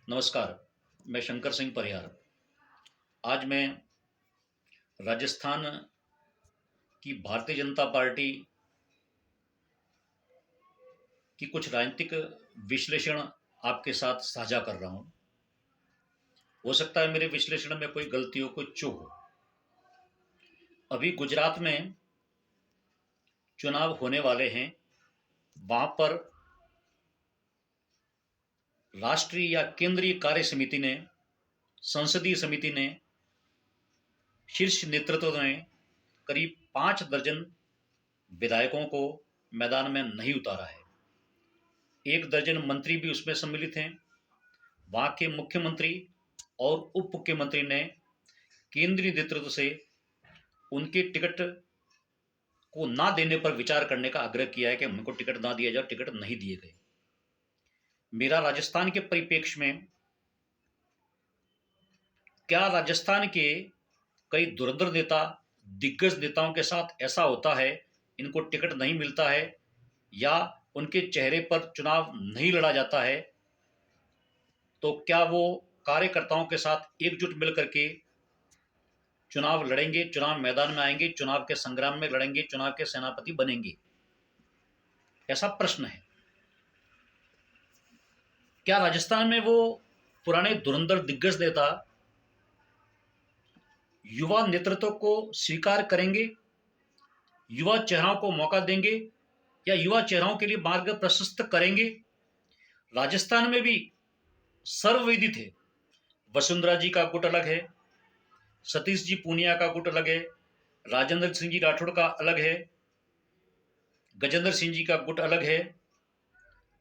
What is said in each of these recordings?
नमस्कार। मैं शंकर सिंह परिहार। आज मैं राजस्थान की भारतीय जनता पार्टी की कुछ राजनीतिक विश्लेषण आपके साथ साझा कर रहा हूं। हो सकता है मेरे विश्लेषण में कोई गलती हो, कोई चूक हो। अभी गुजरात में चुनाव होने वाले हैं। वहां पर राष्ट्रीय या केंद्रीय कार्य समिति ने, संसदीय समिति ने, शीर्ष नेतृत्व ने करीब 5 दर्जन विधायकों को मैदान में नहीं उतारा है। 1 दर्जन मंत्री भी उसमें सम्मिलित हैं। वहां के मुख्यमंत्री और उप मुख्यमंत्री ने केंद्रीय नेतृत्व से उनके टिकट को ना देने पर विचार करने का आग्रह किया है कि हमको टिकट ना दिया जाए। टिकट नहीं दिए गए। मेरा राजस्थान के परिप्रेक्ष्य में, क्या राजस्थान के कई धुरंधर नेता, दिग्गज नेताओं के साथ ऐसा होता है, इनको टिकट नहीं मिलता है या उनके चेहरे पर चुनाव नहीं लड़ा जाता है, तो क्या वो कार्यकर्ताओं के साथ एकजुट मिलकर के चुनाव लड़ेंगे, चुनाव मैदान में आएंगे, चुनाव के संग्राम में लड़ेंगे, चुनाव के सेनापति बनेंगे? ऐसा प्रश्न है। क्या राजस्थान में वो पुराने धुरंधर दिग्गज नेता युवा नेतृत्व को स्वीकार करेंगे, युवा चेहरों को मौका देंगे या युवा चेहरों के लिए मार्ग प्रशस्त करेंगे? राजस्थान में भी सर्वविदित है। वसुंधरा जी का गुट अलग है, सतीश जी पूनिया का गुट अलग है, राजेंद्र सिंह जी राठौड़ का अलग है, गजेंद्र सिंह जी का गुट अलग है।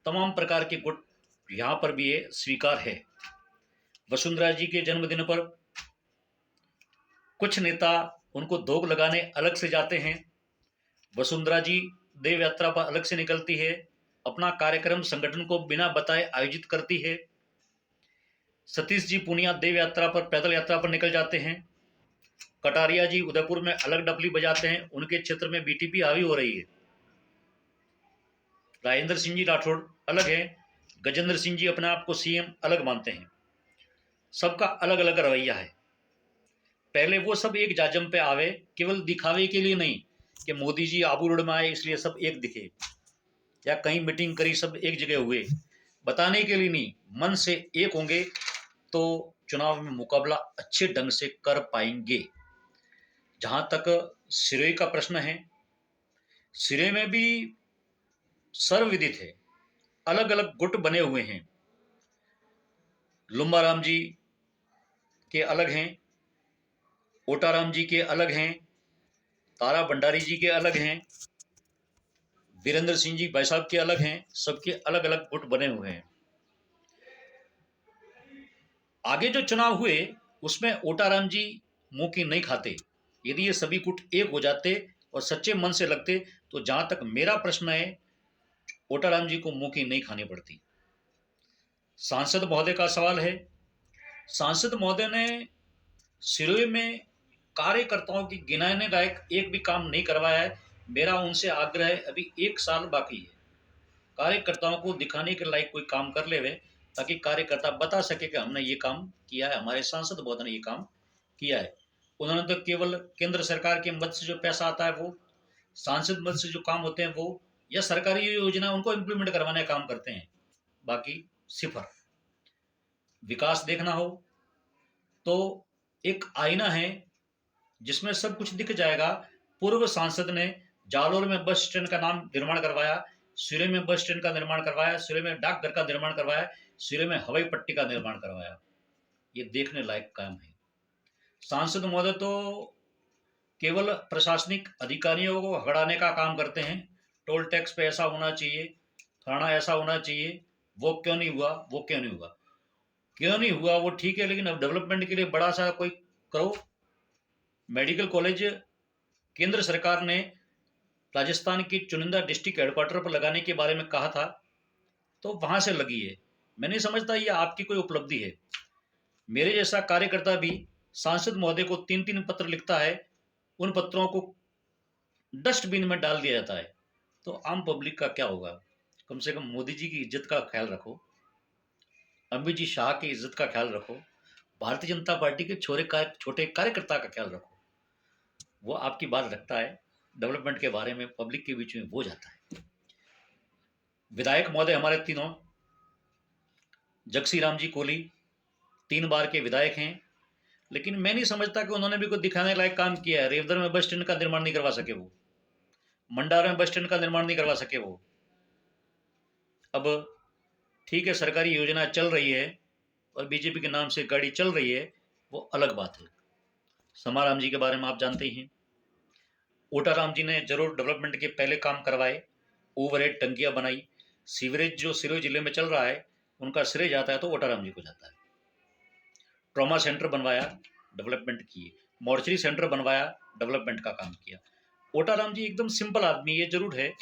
तमाम प्रकार के गुट यहां पर भी ये स्वीकार है। वसुंधरा जी के जन्मदिन पर कुछ नेता उनको धोख लगाने अलग से जाते हैं। वसुंधरा जी देव यात्रा पर अलग से निकलती है, अपना कार्यक्रम संगठन को बिना बताए आयोजित करती है। सतीश जी पूनिया देव यात्रा पर, पैदल यात्रा पर निकल जाते हैं। कटारिया जी उदयपुर में अलग डपली बजाते हैं, उनके क्षेत्र में बीटीपी हावी हो रही है। राजेंद्र सिंह जी राठौड़ अलग है, गजेंद्र सिंह जी अपने आप को सीएम अलग मानते हैं। सबका अलग अलग रवैया है। पहले वो सब एक जाजम पे आवे, केवल दिखावे के लिए नहीं कि मोदी जी आबू रोड में आए इसलिए सब एक दिखे, या कहीं मीटिंग करी सब एक जगह हुए, बताने के लिए नहीं, मन से एक होंगे तो चुनाव में मुकाबला अच्छे ढंग से कर पाएंगे। जहां तक सिरोही का प्रश्न है, सिरे में भी सर्वविदित है, अलग अलग गुट बने हुए हैं। लुम्बाराम जी के अलग हैं, ओटाराम जी के अलग हैं, तारा भंडारी जी के अलग हैं, वीरेंद्र सिंह जी भाई साहब के अलग हैं। सबके अलग अलग गुट बने हुए हैं। आगे जो चुनाव हुए उसमें ओटाराम जी मुंह की नहीं खाते। यदि ये सभी गुट एक हो जाते और सच्चे मन से लगते तो जहां तक मेरा प्रश्न है, ओटाराम जी को मुंह की नहीं खानी पड़ती। सांसद महोदय का सवाल है। सांसद महोदय ने सिरोही में कार्यकर्ताओं की गिनाने लायक एक भी काम नहीं करवाया है। मेरा उनसे आग्रह है, अभी 1 साल बाकी है, कार्यकर्ताओं को दिखाने के लायक कोई काम कर ले वे, ताकि कार्यकर्ता बता सके कि हमने ये काम किया है, हमारे सांसद महोदय ने ये काम किया है। उन्होंने तो केवल केंद्र सरकार के मद से जो पैसा आता है वो, सांसद मद से जो काम होते हैं वो, या सरकारी योजना उनको इम्प्लीमेंट करवाने का काम करते हैं। बाकी सिफर। विकास देखना हो तो एक आईना है जिसमें सब कुछ दिख जाएगा। पूर्व सांसद ने जालोर में बस स्टैंड का नाम निर्माण करवाया, सिरे में बस स्टैंड का निर्माण करवाया, सिरे में डाकघर का निर्माण करवाया, सिरे में हवाई पट्टी का निर्माण करवाया। ये देखने लायक काम है। सांसद महोदय तो केवल प्रशासनिक अधिकारियों को हकड़ाने का काम करते हैं। टोल टैक्स पे ऐसा होना चाहिए, थाना ऐसा होना चाहिए, वो क्यों नहीं हुआ, वो क्यों नहीं हुआ, क्यों नहीं हुआ वो ठीक है, लेकिन अब डेवलपमेंट के लिए बड़ा सा कोई करो। मेडिकल कॉलेज केंद्र सरकार ने राजस्थान की चुनिंदा डिस्ट्रिक्ट हेडक्वार्टर पर लगाने के बारे में कहा था, तो वहां से लगी है। मैं नहीं समझता ये आपकी कोई उपलब्धि है। मेरे जैसा कार्यकर्ता भी सांसद महोदय को 3-3 पत्र लिखता है, उन पत्रों को डस्टबिन में डाल दिया जाता है। तो आम पब्लिक का क्या होगा? कम से कम मोदी जी की इज्जत का ख्याल रखो। अमित जी शाह की इज्जत का ख्याल रखो, भारतीय जनता पार्टी के छोटे कार्यकर्ता का ख्याल रखो। वो आपकी बात रखता है, डेवलपमेंट के बारे में पब्लिक के बीच में वो जाता है। विधायक महोदय हमारे तीनों, जगसी राम जी कोहली 3 बार के विधायक हैं, लेकिन मैं नहीं समझता कि उन्होंने भी कुछ दिखाने लायक काम किया है। रेवदर में बस स्टैंड का निर्माण नहीं करवा सके वो, मंडार में बस स्टैंड का निर्माण नहीं करवा सके वो। अब ठीक है, सरकारी योजना चल रही है और बीजेपी के नाम से गाड़ी चल रही है, वो अलग बात है। समाराम जी के बारे में आप जानते ही हैं। ओटाराम जी ने जरूर डेवलपमेंट के पहले काम करवाए, ओवरहेड टंकियां बनाई, सीवरेज जो सिरोही जिले में चल रहा है उनका श्रेय जाता है तो ओटाराम जी को जाता है। ट्रॉमा सेंटर बनवाया, डेवलपमेंट किए, मॉर्चरी सेंटर बनवाया, डेवलपमेंट का काम किया। ओटाराम जी एकदम सिंपल आदमी, ये जरूर है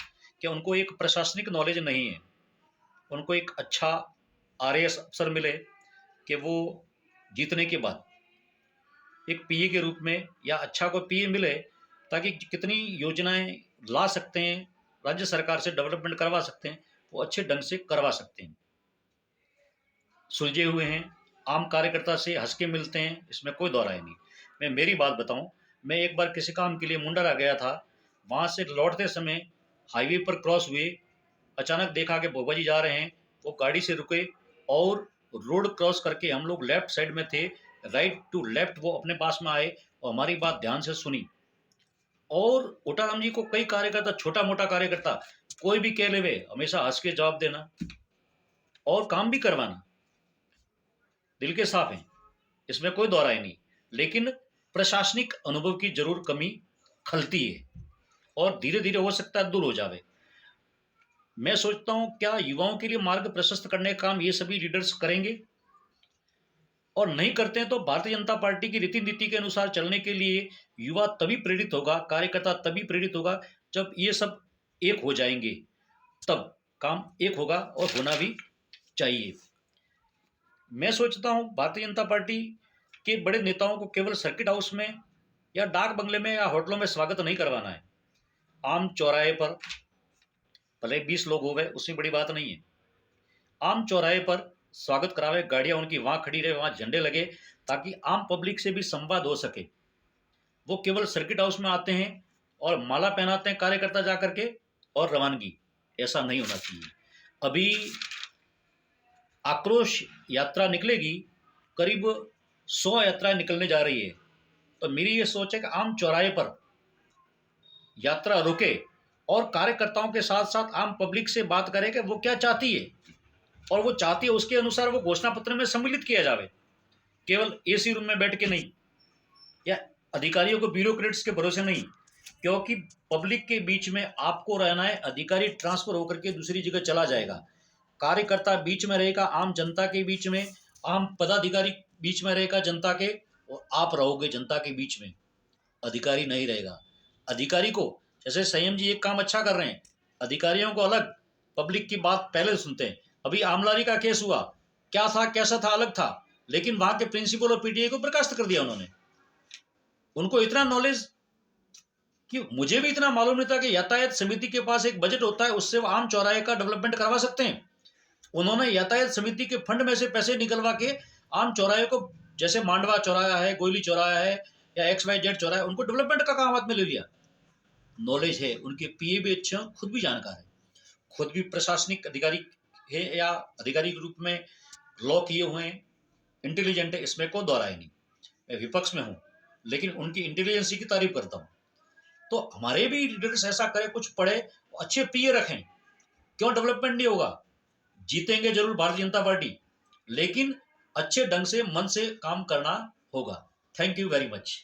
कि उनको एक प्रशासनिक नॉलेज नहीं है। उनको एक अच्छा आरएएस अफसर मिले कि वो जीतने के बाद एक पीए के रूप में, या अच्छा कोई पीए मिले ताकि कितनी योजनाएं ला सकते हैं, राज्य सरकार से डेवलपमेंट करवा सकते हैं, वो अच्छे ढंग से करवा सकते हैं। सुलझे हुए हैं, आम कार्यकर्ता से हंस के मिलते हैं, इसमें कोई दो राय नहीं। मैं मेरी बात बताऊं, मैं एक बार किसी काम के लिए मुंडरा गया था, वहां से लौटते समय हाईवे पर क्रॉस हुए, अचानक देखा कि भोपा जी जा रहे हैं, वो गाड़ी से रुके और रोड क्रॉस करके हम लोग लेफ्ट साइड में थे, राइट टू लेफ्ट वो अपने पास में आए और हमारी बात ध्यान से सुनी। और ओटाराम जी को कई कार्यकर्ता, छोटा मोटा कार्यकर्ता कोई भी कह लेवे, हमेशा हंस के जवाब देना और काम भी करवाना, दिल के साफ हैं, इसमें कोई दो राय नहीं। लेकिन प्रशासनिक अनुभव की जरूर कमी खलती है और धीरे धीरे हो सकता है दूर हो जावे। मैं सोचता हूं क्या युवाओं के लिए मार्ग प्रशस्त करने का काम ये सभी लीडर्स करेंगे? और नहीं करते हैं तो भारतीय जनता पार्टी की रीति नीति के अनुसार चलने के लिए युवा तभी प्रेरित होगा, कार्यकर्ता तभी प्रेरित होगा जब ये सब एक हो जाएंगे, तब काम एक होगा और होना भी चाहिए। मैं सोचता हूं भारतीय जनता पार्टी के बड़े नेताओं को केवल सर्किट हाउस में या डाक बंगले में या होटलों में स्वागत नहीं करवाना है। आम चौराहे पर भले 20 लोग हो गए, उसमें बड़ी बात नहीं है। आम चौराहे पर स्वागत करावे, गाड़ियां उनकी वहां खड़ी रहे, वहां झंडे लगे, ताकि आम पब्लिक से भी संवाद हो सके। वो केवल सर्किट हाउस में आते हैं और माला पहनाते हैं कार्यकर्ता जाकर के और रवानगी, ऐसा नहीं होना चाहिए। अभी आक्रोश यात्रा निकलेगी, करीब 100 यात्राएं निकलने जा रही है, तो मेरी ये सोच है कि आम चौराहे पर यात्रा रुके और कार्यकर्ताओं के साथ साथ आम पब्लिक से बात करें कि वो क्या चाहती है, और वो चाहती है उसके अनुसार वो घोषणा पत्र में सम्मिलित किया जावे। केवल एसी रूम में बैठ के नहीं, या अधिकारियों को ब्यूरोक्रेट्स के भरोसे नहीं, क्योंकि पब्लिक के बीच में आपको रहना है। अधिकारी ट्रांसफर होकर के दूसरी जगह चला जाएगा, कार्यकर्ता बीच में रहेगा, आम जनता के बीच में, आम पदाधिकारी बीच में रहेगा जनता के, और आप रहोगे जनता के बीच में, अधिकारी नहीं रहेगा। अधिकारी को, जैसे संयम जी एक काम अच्छा कर रहे हैं, अधिकारियों को अलग, पब्लिक की बात पहले सुनते हैं। अभी आमलारी का केस हुआ, क्या था कैसा था अलग था, लेकिन वहां के प्रिंसिपल और पीटीआई को बर्खास्त कर दिया उन्होंने। उनको इतना नॉलेज कि मुझे भी इतना मालूम नहीं था कि यातायात समिति के पास एक बजट होता है, उससे वो आम चौराहे का डेवलपमेंट करवा सकते हैं। उन्होंने यातायात समिति के फंड में से पैसे निकलवा के आम चौराहे को, जैसे मांडवा चौराहा है, गोयली चौराहा है, या XYZ चौराहा है, उनको डेवलपमेंट का काम हाथ में ले लिया। नॉलेज है, उनके पीए भी अच्छे हैं, खुद भी जानकार है, खुद भी प्रशासनिक अधिकारी है या अधिकारी के रूप में लॉ किए हुए हैं, इंटेलिजेंट है, इसमें कोई दो राय नहीं। मैं विपक्ष में हूँ, लेकिन उनकी इंटेलिजेंसी की तारीफ करता हूँ। तो हमारे भी लीडर्स ऐसा करें, कुछ पढ़े, अच्छे पीए रखें, क्यों डेवलपमेंट नहीं होगा? जीतेंगे जरूर भारतीय जनता पार्टी, लेकिन अच्छे ढंग से मन से काम करना होगा। Thank you very much.